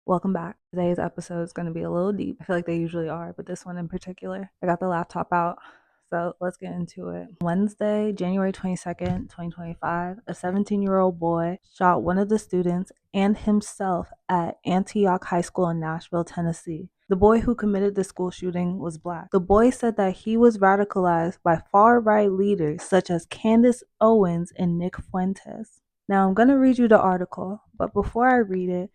Welcome back. Today's episode is going to be a little deep. I feel like they usually are, but this one in particular. I got the laptop out, so let's get into it. Wednesday, January 22nd, 2025, a 17-year-old boy shot one of the students and himself at Antioch High School in Nashville, Tennessee. The boy who committed the school shooting was Black. The boy said that he was radicalized by far-right leaders such as Candace Owens and Nick Fuentes. Now, I'm going to read you the article, but before I read it,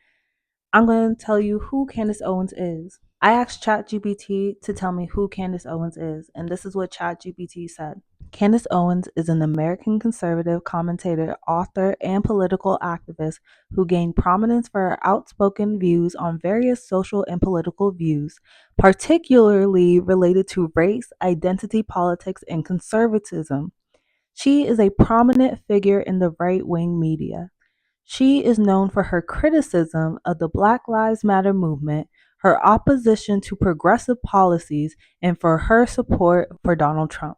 I'm going to tell you who Candace Owens is. I asked ChatGPT to tell me who Candace Owens is, and this is what ChatGPT said. Candace Owens is an American conservative commentator, author, and political activist who gained prominence for her outspoken views on various social and political views, particularly related to race, identity politics, and conservatism. She is a prominent figure in the right-wing media. She is known for her criticism of the Black Lives Matter movement, her opposition to progressive policies, and for her support for Donald Trump.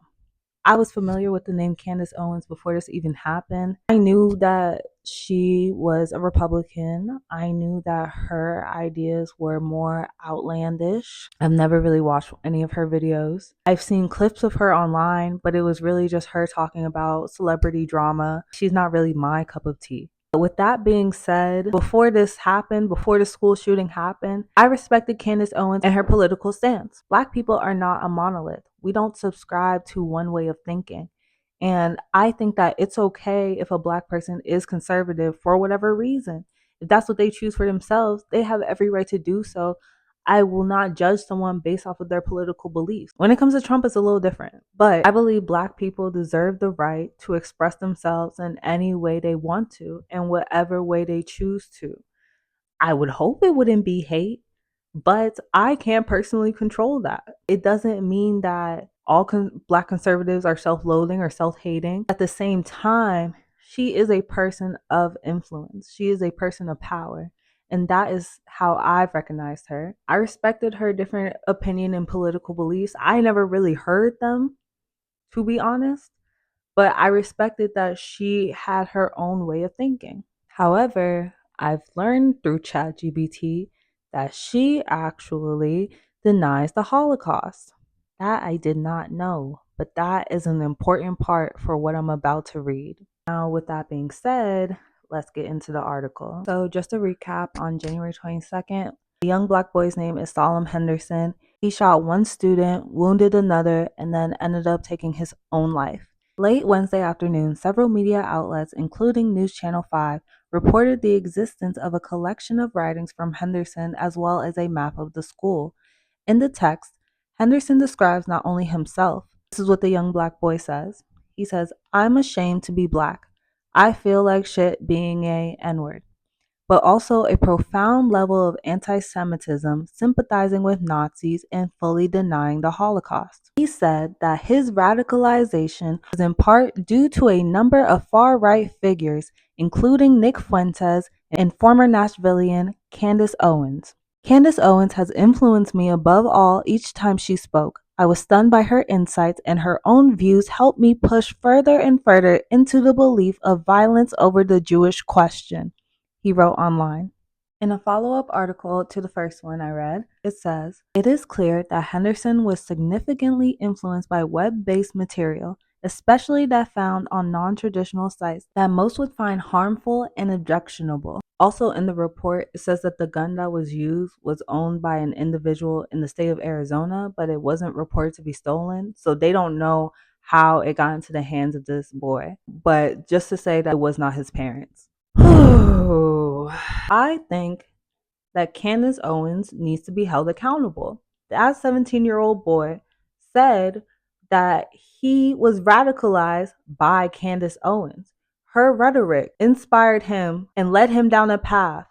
I was familiar with the name Candace Owens before this even happened. I knew that she was a Republican. I knew that her ideas were more outlandish. I've never really watched any of her videos. I've seen clips of her online, but it was really just her talking about celebrity drama. She's not really my cup of tea. With that being said, before this happened, before the school shooting happened, I respected Candace Owens and her political stance. Black people are not a monolith. We don't subscribe to one way of thinking. And I think that it's okay if a Black person is conservative for whatever reason. If that's what they choose for themselves, they have every right to do so. I will not judge someone based off of their political beliefs. When it comes to Trump, it's a little different. But I believe Black people deserve the right to express themselves in any way they want to and whatever way they choose to. I would hope it wouldn't be hate, but I can't personally control that. It doesn't mean that all Black conservatives are self-loathing or self-hating. At the same time, she is a person of influence. She is a person of power. And that is how I've recognized her. I respected her different opinion and political beliefs. I never really heard them, to be honest, but I respected that she had her own way of thinking. However, I've learned through ChatGPT that she actually denies the Holocaust. That I did not know, but that is an important part for what I'm about to read. Now, with that being said, let's get into the article. So, just to recap, on January 22nd, the young Black boy's name is Solomon Henderson. He shot one student, wounded another, and then ended up taking his own life. Late Wednesday afternoon, several media outlets, including News Channel 5, reported the existence of a collection of writings from Henderson as well as a map of the school. In the text, Henderson describes not only himself. This is what the young Black boy says. He says, "I'm ashamed to be Black. I feel like shit being a N-word," but also a profound level of anti-Semitism, sympathizing with Nazis, and fully denying the Holocaust. He said that his radicalization was in part due to a number of far-right figures, including Nick Fuentes and former Nashvilleian Candace Owens. Candace Owens has influenced me above all each time she spoke. I was stunned by her insights, and her own views helped me push further and further into the belief of violence over the Jewish question, he wrote online. In a follow-up article to the first one I read, it says, "It is clear that Henderson was significantly influenced by web-based material, especially that found on non-traditional sites that most would find harmful and objectionable." Also in the report, it says that the gun that was used was owned by an individual in the state of Arizona, but it wasn't reported to be stolen, so they don't know how it got into the hands of this boy. But just to say that it was not his parents. I think that Candace Owens needs to be held accountable. That 17-year-old boy said that he was radicalized by Candace Owens. Her rhetoric inspired him and led him down a path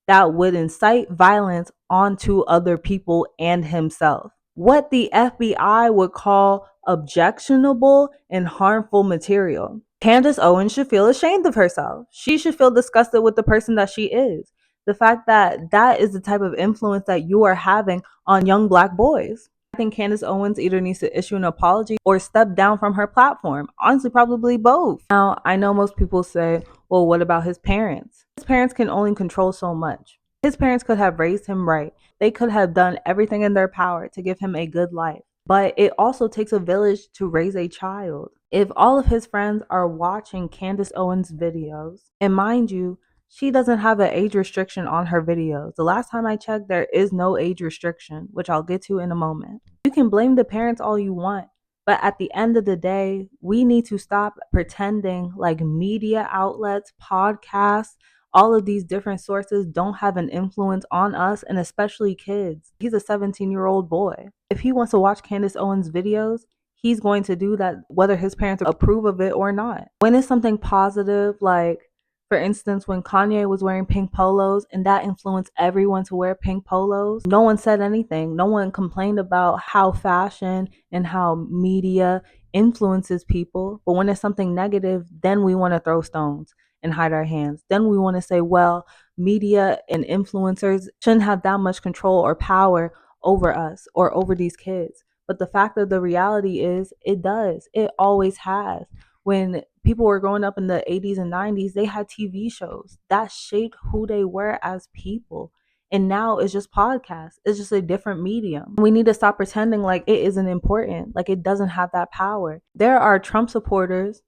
that would incite violence onto other people and himself. What the FBI would call objectionable and harmful material. Candace Owens should feel ashamed of herself. She should feel disgusted with the person that she is. The fact that that is the type of influence that you are having on young Black boys. I think Candace Owens either needs to issue an apology or step down from her platform. Honestly, probably both. Now, I know most people say, well, what about his parents? His parents can only control so much. His parents could have raised him right. They could have done everything in their power to give him a good life. But it also takes a village to raise a child. If all of his friends are watching Candace Owens videos, and mind you, she doesn't have an age restriction on her videos. The last time I checked, there is no age restriction, which I'll get to in a moment. You can blame the parents all you want, but at the end of the day, we need to stop pretending like media outlets, podcasts, all of these different sources don't have an influence on us, and especially kids. He's a 17-year-old boy. If he wants to watch Candace Owens videos, he's going to do that whether his parents approve of it or not. When it's something positive, like for instance, when Kanye was wearing pink polos and that influenced everyone to wear pink polos, no one said anything. No one complained about how fashion and how media influences people. But when it's something negative, then we want to throw stones and hide our hands. Then we want to say, well, media and influencers shouldn't have that much control or power over us or over these kids. But the fact of the reality is it does. It always has. When people were growing up in the 80s and 90s, they had TV shows that shaped who they were as people. And now it's just podcasts. It's just a different medium. We need to stop pretending like it isn't important, like it doesn't have that power. There are Trump supporters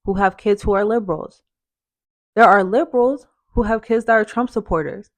who have kids who are liberals. There are liberals who have kids that are Trump supporters.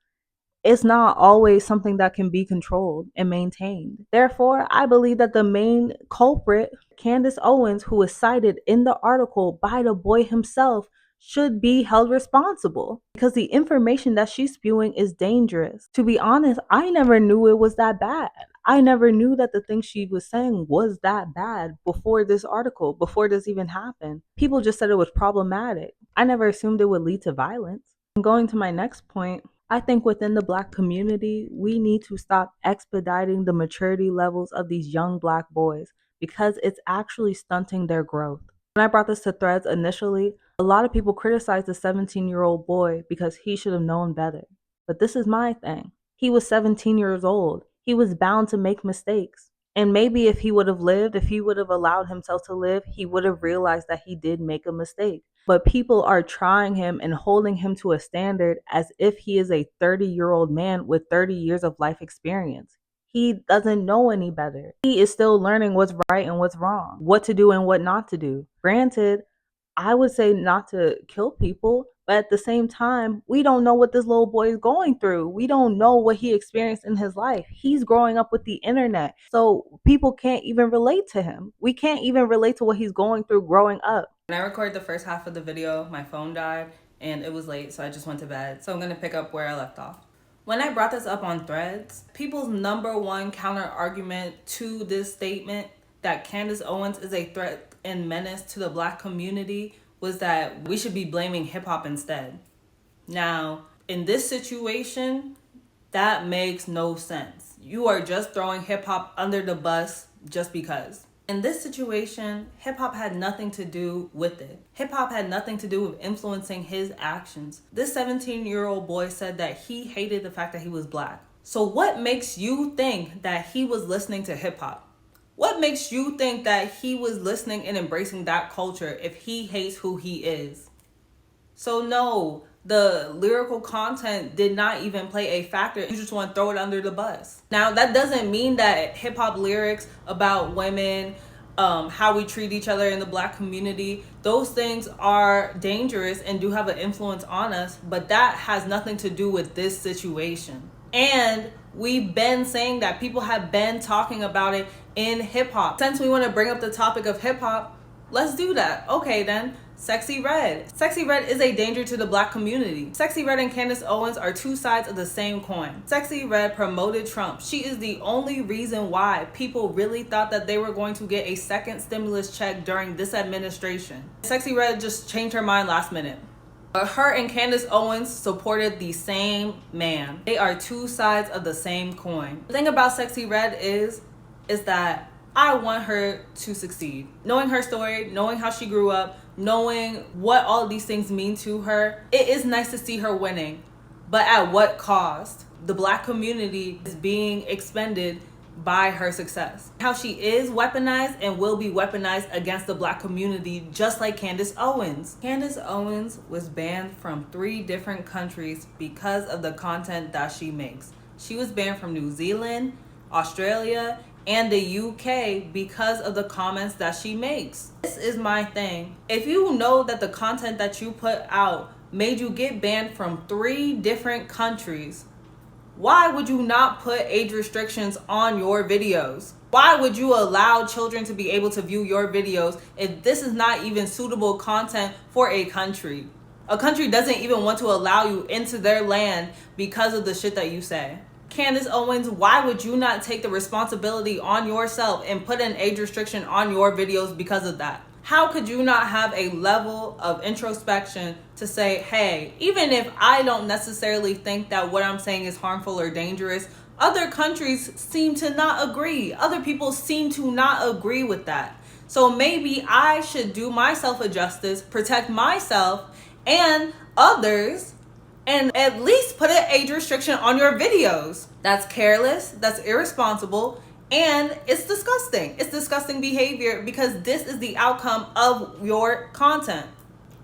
It's not always something that can be controlled and maintained. Therefore, I believe that the main culprit, Candace Owens, who was cited in the article by the boy himself, should be held responsible because the information that she's spewing is dangerous. To be honest, I never knew it was that bad. I never knew that the thing she was saying was that bad before this article, before this even happened. People just said it was problematic. I never assumed it would lead to violence. And going to my next point, I think within the Black community, we need to stop expediting the maturity levels of these young Black boys because it's actually stunting their growth. When I brought this to Threads initially, a lot of people criticized the 17-year-old boy because he should have known better. But this is my thing. He was 17 years old. He was bound to make mistakes. And maybe if he would have lived, if he would have allowed himself to live, he would have realized that he did make a mistake. But people are trying him and holding him to a standard as if he is a 30-year-old man with 30 years of life experience. He doesn't know any better. He is still learning what's right and what's wrong, what to do and what not to do. Granted, I would say not to kill people, but at the same time, we don't know what this little boy is going through. We don't know what he experienced in his life. He's growing up with the internet, so people can't even relate to him. We can't even relate to what he's going through growing up. When I recorded the first half of the video, my phone died and it was late, so I just went to bed. So I'm gonna pick up where I left off. When I brought this up on Threads, people's number one counter argument to this statement that Candace Owens is a threat and menace to the Black community was that we should be blaming hip hop instead. Now, in this situation, that makes no sense. You are just throwing hip hop under the bus just because. In this situation, hip hop had nothing to do with it. Hip hop had nothing to do with influencing his actions. This 17-year-old boy said that he hated the fact that he was Black. So what makes you think that he was listening to hip hop? What makes you think that he was listening and embracing that culture if he hates who he is? So no, the lyrical content did not even play a factor. You just want to throw it under the bus. Now, that doesn't mean that hip hop lyrics about women, how we treat each other in the Black community, those things are dangerous and do have an influence on us, but that has nothing to do with this situation. And we've been saying that, people have been talking about it in hip hop. Since we want to bring up the topic of hip hop, let's do that. Okay then, Sexy Red. Sexy Red is a danger to the Black community. Sexy Red and Candace Owens are two sides of the same coin. Sexy Red promoted Trump. She is the only reason why people really thought that they were going to get a second stimulus check during this administration. Sexy Red just changed her mind last minute. But her and Candace Owens supported the same man. They are two sides of the same coin. The thing about Sexy Red is that I want her to succeed. Knowing her story, knowing how she grew up, knowing what all of these things mean to her, it is nice to see her winning. But at what cost? The Black community is being expended by her success. How she is weaponized and will be weaponized against the Black community, just like Candace Owens. Candace Owens was banned from 3 different countries because of the content that she makes. She was banned from New Zealand, Australia, and the UK because of the comments that she makes. This is my thing. If you know that the content that you put out made you get banned from 3 different countries, why would you not put age restrictions on your videos? Why would you allow children to be able to view your videos if this is not even suitable content for a country? A country doesn't even want to allow you into their land because of the shit that you say. Candace Owens, why would you not take the responsibility on yourself and put an age restriction on your videos because of that? How could you not have a level of introspection to say, hey, even if I don't necessarily think that what I'm saying is harmful or dangerous, other countries seem to not agree. Other people seem to not agree with that. So maybe I should do myself a justice, protect myself and others, and at least put an age restriction on your videos. That's careless, that's irresponsible, and it's disgusting. It's disgusting behavior because this is the outcome of your content.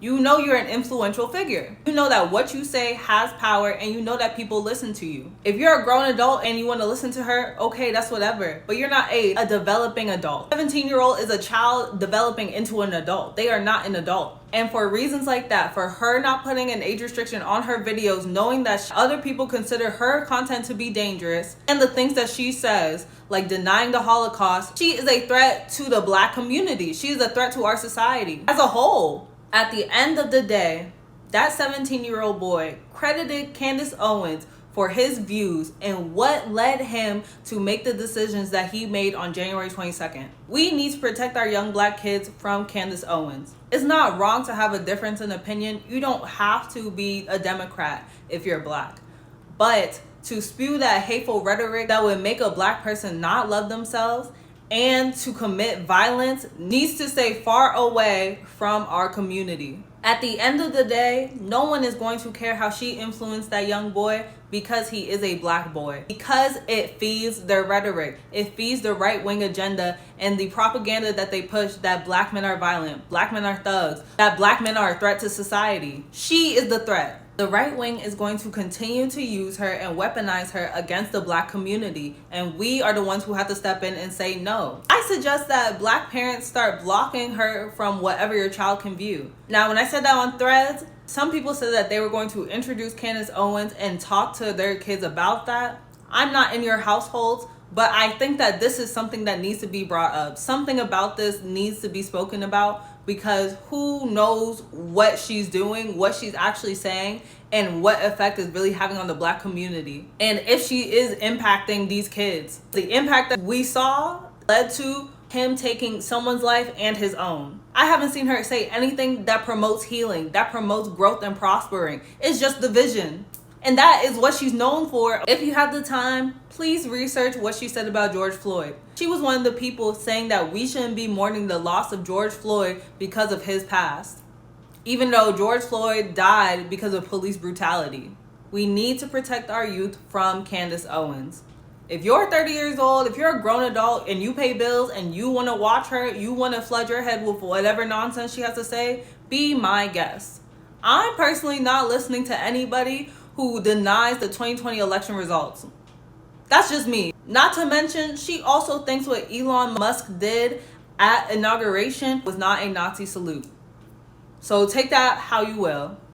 You know you're an influential figure. You know that what you say has power and you know that people listen to you. If you're a grown adult and you want to listen to her, okay, that's whatever. But you're not a developing adult. 17-year-old is a child developing into an adult. They are not an adult. And for reasons like that, for her not putting an age restriction on her videos, knowing that other people consider her content to be dangerous, and the things that she says, like denying the Holocaust, she is a threat to the Black community. She is a threat to our society as a whole. At the end of the day, that 17-year-old boy credited Candace Owens for his views and what led him to make the decisions that he made on January 22nd. We need to protect our young Black kids from Candace Owens. It's not wrong to have a difference in opinion. You don't have to be a Democrat if you're Black. But to spew that hateful rhetoric that would make a Black person not love themselves and to commit violence needs to stay far away from our community. At the end of the day, no one is going to care how she influenced that young boy because he is a Black boy. Because it feeds their rhetoric. It feeds the right-wing agenda and the propaganda that they push that Black men are violent, Black men are thugs, that Black men are a threat to society. She is the threat. The right wing is going to continue to use her and weaponize her against the Black community. And we are the ones who have to step in and say no. I suggest that Black parents start blocking her from whatever your child can view. Now, when I said that on Threads, some people said that they were going to introduce Candace Owens and talk to their kids about that. I'm not in your households, but I think that this is something that needs to be brought up. Something about this needs to be spoken about because who knows what she's doing, what she's actually saying, and what effect is really having on the Black community. And if she is impacting these kids. The impact that we saw led to him taking someone's life and his own. I haven't seen her say anything that promotes healing, that promotes growth and prospering. It's just division. And that is what she's known for. If you have the time, please research what she said about George Floyd. She was one of the people saying that we shouldn't be mourning the loss of George Floyd because of his past. Even though George Floyd died because of police brutality. We need to protect our youth from Candace Owens. If you're 30 years old, if you're a grown adult and you pay bills and you want to watch her, you want to flood your head with whatever nonsense she has to say, be my guest. I'm personally not listening to anybody who denies the 2020 election results. That's just me. Not to mention, she also thinks what Elon Musk did at inauguration was not a Nazi salute. So take that how you will.